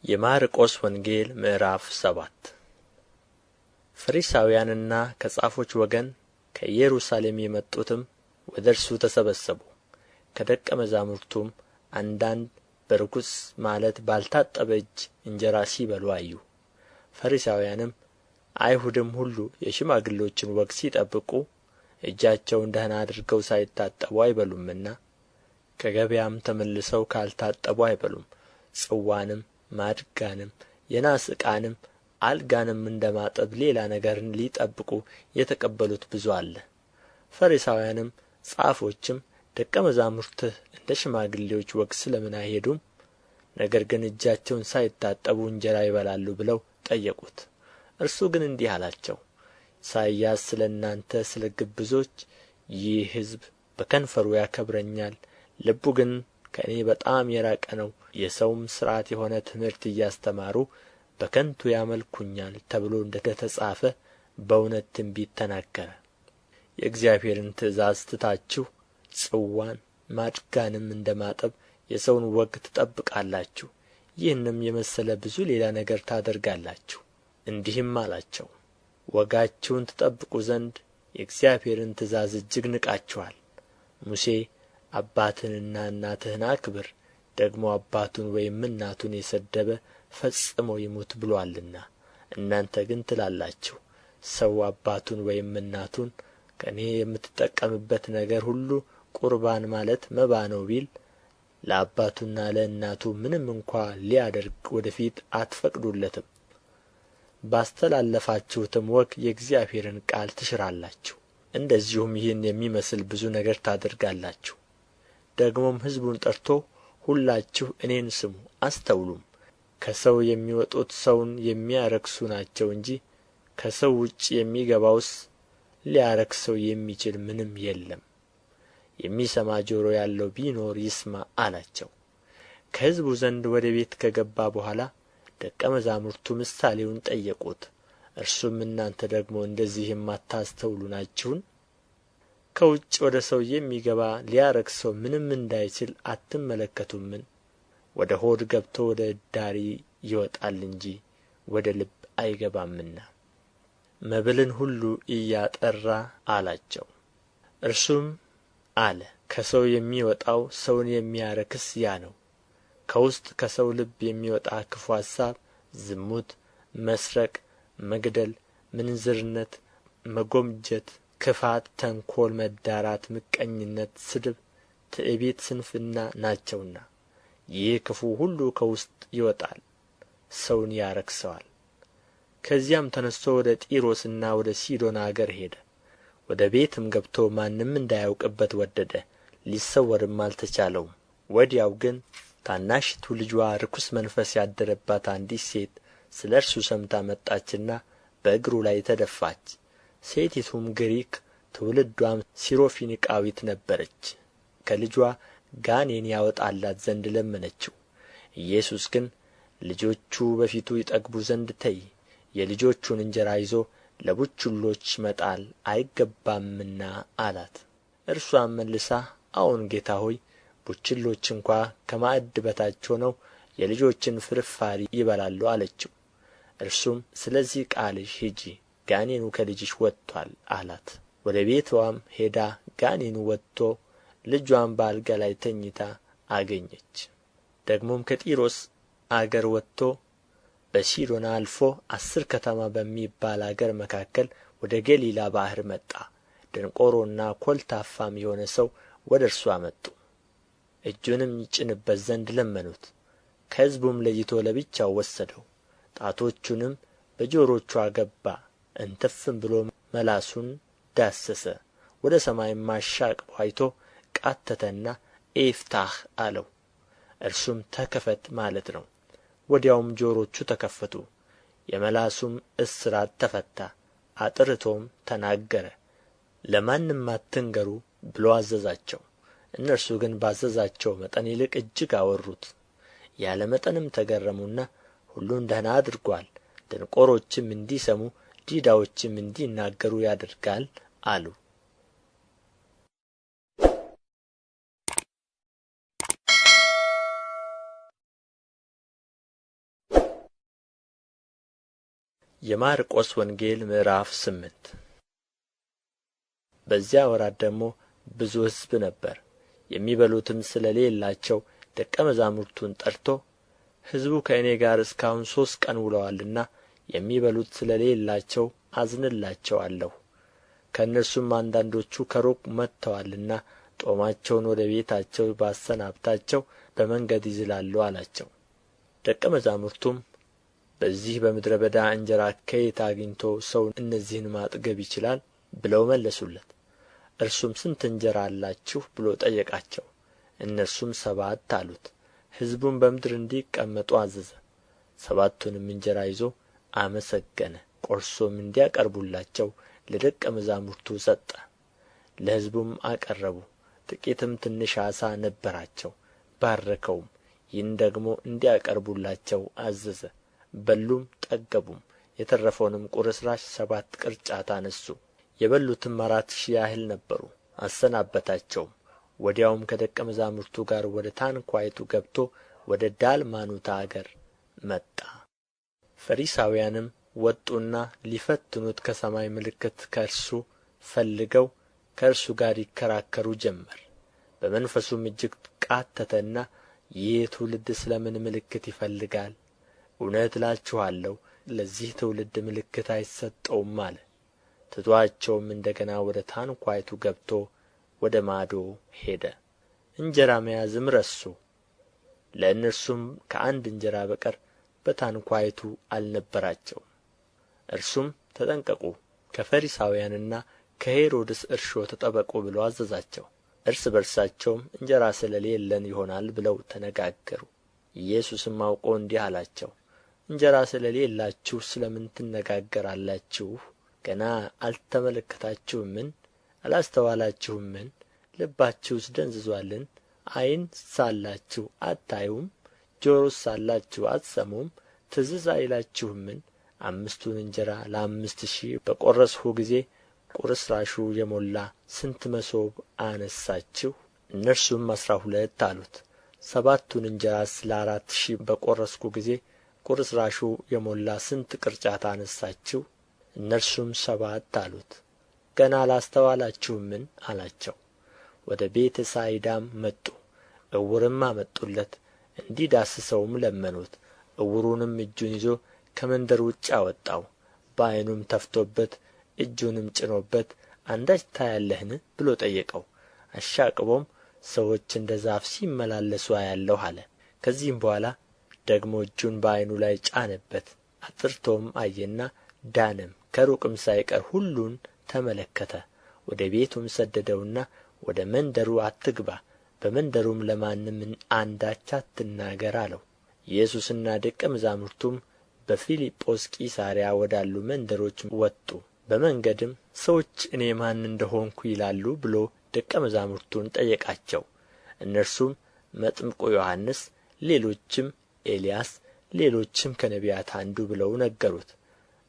የማርቆስ ወንጌል ምዕራፍ 7 ፈሪሳውያንና ከጻፎች ወገን ከኢየሩሳሌም የመጡትም ወደ እርሱ ተሰበሰቡ። ከደቀ መዛሙርቱም አንዳንድ በርኩስ ማለት ባልታጠበ እጅ እንጀራ ሲበሉ አዩ። ፈሪሳውያንም አይሁድም ሁሉ የሽማግሎችን ወግ ሲጠብቁ እጃቸውን ደህና አድርገው ሳይታጠቡ አይበሉምና ከገበያም ተመልሰው ካልታጠቡ አይበሉም። ጽዋንም ማድጋንም የናስ ዕቃንም አልጋንም እንደ ማጠብ ሌላ ነገርን ሊጠብቁ የተቀበሉት ብዙ አለ። ፈሪሳውያንም ጻፎችም ደቀ መዛሙርትህ እንደ ሽማግሌዎች ወግ ስለ ምን አይሄዱም? ነገር ግን እጃቸውን ሳይታጠቡ እንጀራ ይበላሉ ብለው ጠየቁት። እርሱ ግን እንዲህ አላቸው፣ ኢሳይያስ ስለ እናንተ ስለ ግብዞች ይህ ሕዝብ በከንፈሩ ያከብረኛል፣ ልቡ ግን ከእኔ በጣም የራቀ ነው፣ የሰውም ሥርዓት የሆነ ትምህርት እያስተማሩ በከንቱ ያመልኩኛል ተብሎ እንደ ተጻፈ በእውነት ትንቢት ተናገረ። የእግዚአብሔርን ትእዛዝ ትታችሁ ጽዋን ማድጋንም እንደ ማጠብ የሰውን ወግ ትጠብቃላችሁ። ይህንም የመሰለ ብዙ ሌላ ነገር ታደርጋላችሁ። እንዲህም አላቸው፣ ወጋችሁን ትጠብቁ ዘንድ የእግዚአብሔርን ትእዛዝ እጅግ ንቃችኋል። ሙሴ አባትህንና እናትህን አክብር፣ ደግሞ አባቱን ወይም እናቱን የሰደበ ፈጽሞ ይሙት ብሎአልና። እናንተ ግን ትላላችሁ፣ ሰው አባቱን ወይም እናቱን ከእኔ የምትጠቀምበት ነገር ሁሉ ቁርባን ማለት መባ ነው ቢል ለአባቱና ለእናቱ ምንም እንኳ ሊያደርግ ወደ ፊት አትፈቅዱለትም። ባስተላለፋችሁትም ወግ የእግዚአብሔርን ቃል ትሽራላችሁ። እንደዚሁም ይህን የሚመስል ብዙ ነገር ታደርጋላችሁ። ደግሞም ሕዝቡን ጠርቶ ሁላችሁ እኔን ስሙ አስተውሉም። ከሰው የሚወጡት ሰውን የሚያረክሱ ናቸው እንጂ ከሰው ውጭ የሚገባውስ ሊያረክሰው የሚችል ምንም የለም። የሚሰማ ጆሮ ያለው ቢኖር ይስማ አላቸው። ከሕዝቡ ዘንድ ወደ ቤት ከገባ በኋላ ደቀ መዛሙርቱ ምሳሌውን ጠየቁት። እርሱም እናንተ ደግሞ እንደዚህ የማታስተውሉ ናችሁን? ከውጭ ወደ ሰው የሚገባ ሊያረክሰው ምንም እንዳይችል አትመለከቱምን? ወደ ሆድ ገብቶ ወደ እዳሪ ይወጣል እንጂ ወደ ልብ አይገባምና። መብልን ሁሉ እያጠራ አላቸው። እርሱም አለ፣ ከሰው የሚወጣው ሰውን የሚያረክስ ያ ነው። ከውስጥ ከሰው ልብ የሚወጣ ክፉ ሐሳብ፣ ዝሙት፣ መስረቅ፣ መግደል፣ ምንዝርነት፣ መጐምጀት፣ ክፋት፣ ተንኰል፣ መዳራት፣ ምቀኝነት፣ ስድብ፣ ትዕቢት፣ ስንፍና ናቸውና ይህ ክፉ ሁሉ ከውስጥ ይወጣል፣ ሰውን ያረክሰዋል። ከዚያም ተነስቶ ወደ ጢሮስና ወደ ሲዶና አገር ሄደ። ወደ ቤትም ገብቶ ማንም እንዳያውቅበት ወደደ፣ ሊሰወርም አልተቻለውም። ወዲያው ግን ታናሽቱ ልጅዋ ርኩስ መንፈስ ያደረባት አንዲት ሴት ስለ እርሱ ሰምታ መጣችና በእግሩ ላይ ተደፋች። ሴቲቱም ግሪክ ትውልዷም ሲሮፊኒቃዊት ነበረች። ከልጇ ጋኔን ያወጣላት ዘንድ ለመነችው። ኢየሱስ ግን ልጆቹ በፊቱ ይጠግቡ ዘንድ ተይ፣ የልጆቹን እንጀራ ይዞ ለቡችሎች መጣል አይገባምና አላት። እርሷም መልሳ አዎን ጌታ ሆይ፣ ቡችሎች እንኳ ከማዕድ በታች ሆነው የልጆችን ፍርፋሪ ይበላሉ አለችው። እርሱም ስለዚህ ቃልሽ ሂጂ፣ ጋኔኑ ከልጅሽ ወጥቶአል አላት። ወደ ቤትዋም ሄዳ ጋኔኑ ወጥቶ ልጇም በአልጋ ላይ ተኝታ አገኘች። ደግሞም ከጢሮስ አገር ወጥቶ በሲዶና አልፎ 10 ከተማ በሚባል አገር መካከል ወደ ገሊላ ባሕር መጣ። ደንቆሮና ኰልታፋም የሆነ ሰው ወደ እርሱ አመጡ። እጁንም ይጭንበት ዘንድ ለመኑት። ከሕዝቡም ለይቶ ለብቻው ወሰደው። ጣቶቹንም በጆሮቹ አገባ፣ እንትፍም ብሎ መላሱን ዳሰሰ። ወደ ሰማይም አሻቅቦ አይቶ ቃተተና ኤፍታህ አለው። እርሱም ተከፈት ማለት ነው። ወዲያውም ጆሮቹ ተከፈቱ፣ የመላሱም እስራት ተፈታ። አጥርቶም ተናገረ። ለማንም አትንገሩ ብሎ አዘዛቸው። እነርሱ ግን ባዘዛቸው መጠን ይልቅ እጅግ አወሩት። ያለ መጠንም ተገረሙና ሁሉን ደህና አድርጎአል፣ ደንቆሮችም እንዲሰሙ ዲዳዎችም እንዲናገሩ ያደርጋል አሉ። የማርቆስ ወንጌል ምዕራፍ 8። በዚያ ወራት ደግሞ ብዙ ሕዝብ ነበር። የሚበሉትም ስለሌላቸው ደቀ መዛሙርቱን ጠርቶ ሕዝቡ ከእኔ ጋር እስካሁን 3 ቀን ውለዋልና የሚበሉት ስለሌላቸው አዝንላቸዋለሁ። ከእነርሱም አንዳንዶቹ ከሩቅ መጥተዋልና ጦማቸውን ወደ ቤታቸው ባሰናብታቸው በመንገድ ይዝላሉ አላቸው። ደቀ መዛሙርቱም በዚህ በምድረ በዳ እንጀራ ከየት አግኝቶ ሰው እነዚህን ማጥገብ ይችላል ብለው መለሱለት። እርሱም ስንት እንጀራ አላችሁ ብሎ ጠየቃቸው። እነርሱም 7 አሉት። ሕዝቡም በምድር እንዲቀመጡ አዘዘ። 7ቱንም እንጀራ ይዞ አመሰገነ፣ ቆርሶም እንዲያቀርቡላቸው ለደቀ መዛሙርቱ ሰጠ። ለሕዝቡም አቀረቡ። ጥቂትም ትንሽ ዓሣ ነበራቸው፣ ባረከውም። ይህን ደግሞ እንዲያቀርቡላቸው አዘዘ። በሉም ጠገቡም። የተረፈውንም ቁርስራሽ 7 ቅርጫት አነሡ። የበሉትም 4,000 ያህል ነበሩ። አሰናበታቸውም። ወዲያውም ከደቀ መዛሙርቱ ጋር ወደ ታንኳይቱ ገብቶ ወደ ዳልማኑታ አገር መጣ። ፈሪሳውያንም ወጡና ሊፈትኑት ከሰማይ ምልክት ከእርሱ ፈልገው ከእርሱ ጋር ይከራከሩ ጀመር። በመንፈሱም እጅግ ቃተተና ይህ ትውልድ ስለ ምን ምልክት ይፈልጋል? እውነት እላችኋለሁ ለዚህ ትውልድ ምልክት አይሰጠውም አለ። ትቶአቸውም እንደ ገና ወደ ታንኳይቱ ገብቶ ወደ ማዶ ሄደ። እንጀራ መያዝም ረሱ። ለእነርሱም ከአንድ እንጀራ በቀር በታንኳይቱ አልነበራቸውም። እርሱም ተጠንቀቁ፣ ከፈሪሳውያንና ከሄሮድስ እርሾ ተጠበቁ ብሎ አዘዛቸው። እርስ በርሳቸውም እንጀራ ስለሌለን ይሆናል ብለው ተነጋገሩ። ኢየሱስም አውቆ እንዲህ አላቸው፣ እንጀራ ስለሌላችሁ ስለ ምን ትነጋገራላችሁ? ገና አልተመለከታችሁምን? አላስተዋላችሁምን? ልባችሁስ ደንዝዞአልን? ዓይን ሳላችሁ አታዩም? ጆሮስ ሳላችሁ አትሰሙም? ትዝ አይላችሁምን? 5ቱን እንጀራ ለ5,000 በቈረስሁ ጊዜ ቁርስራሹ የሞላ ስንት መሶብ አነሣችሁ? እነርሱም 12 አሉት። 7ቱን እንጀራስ ለ4,000 በቈረስሁ ጊዜ ቁርስራሹ የሞላ ስንት ቅርጫት አነሣችሁ? እነርሱም 7 አሉት። ገና አላስተዋላችሁምን አላቸው። ወደ ቤተ ሳይዳም መጡ። ዕውርም አመጡለት፣ እንዲዳስሰውም ለመኑት። ዕውሩንም እጁን ይዞ ከመንደር ውጭ አወጣው። በዓይኑም ተፍቶበት እጁንም ጭኖበት አንዳች ታያለህን ብሎ ጠየቀው። አሻቅቦም ሰዎች እንደ ዛፍ ሲመላለሱ አያለሁ አለ። ከዚህም በኋላ ደግሞ እጁን በዓይኑ ላይ ጫነበት። አጥርቶም አየና ዳነም። ከሩቅም ሳይቀር ሁሉን ተመለከተ። ወደ ቤቱም ሰደደውና ወደ መንደሩ አትግባ፣ በመንደሩም ለማንም አንዳች አትናገር አለው። ኢየሱስና ደቀ መዛሙርቱም በፊልጶስ ቂሳርያ ወዳሉ መንደሮች ወጡ። በመንገድም ሰዎች እኔ ማን እንደሆንሁ ይላሉ ብሎ ደቀ መዛሙርቱን ጠየቃቸው። እነርሱም መጥምቁ ዮሐንስ፣ ሌሎችም ኤልያስ፣ ሌሎችም ከነቢያት አንዱ ብለው ነገሩት።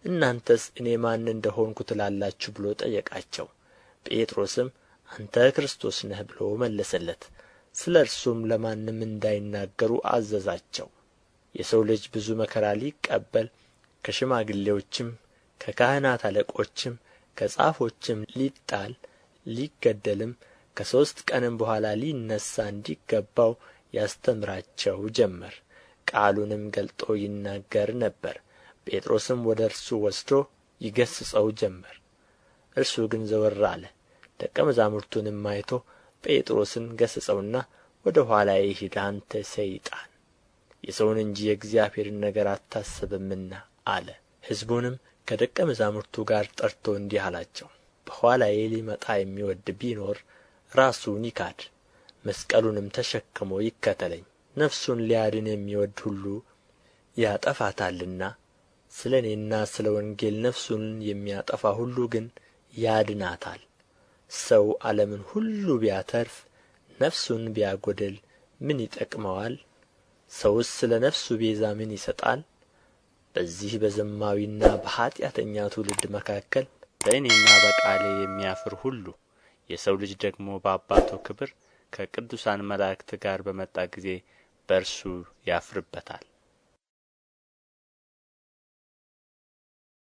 እናንተስ እኔ ማን እንደሆንሁ ትላላችሁ ብሎ ጠየቃቸው። ጴጥሮስም አንተ ክርስቶስ ነህ ብሎ መለሰለት። ስለ እርሱም ለማንም እንዳይናገሩ አዘዛቸው። የሰው ልጅ ብዙ መከራ ሊቀበል ከሽማግሌዎችም ከካህናት አለቆችም ከጻፎችም ሊጣል ሊገደልም ከሦስት ቀንም በኋላ ሊነሣ እንዲገባው ያስተምራቸው ጀመር። ቃሉንም ገልጦ ይናገር ነበር። ጴጥሮስም ወደ እርሱ ወስዶ ይገሥጸው ጀመር። እርሱ ግን ዘወር አለ። ደቀ መዛሙርቱንም አይቶ ጴጥሮስን ገሠጸውና ወደ ኋላዬ ሂድ አንተ ሰይጣን፣ የሰውን እንጂ የእግዚአብሔርን ነገር አታስብምና አለ። ሕዝቡንም ከደቀ መዛሙርቱ ጋር ጠርቶ እንዲህ አላቸው፣ በኋላዬ ሊመጣ የሚወድ ቢኖር ራሱን ይካድ፣ መስቀሉንም ተሸክሞ ይከተለኝ። ነፍሱን ሊያድን የሚወድ ሁሉ ያጠፋታልና፣ ስለ እኔና ስለ ወንጌል ነፍሱን የሚያጠፋ ሁሉ ግን ያድናታል። ሰው ዓለምን ሁሉ ቢያተርፍ ነፍሱን ቢያጐድል ምን ይጠቅመዋል? ሰውስ ስለ ነፍሱ ቤዛ ምን ይሰጣል? በዚህ በዘማዊና በኃጢአተኛ ትውልድ መካከል በእኔና በቃሌ የሚያፍር ሁሉ የሰው ልጅ ደግሞ በአባቱ ክብር ከቅዱሳን መላእክት ጋር በመጣ ጊዜ በእርሱ ያፍርበታል።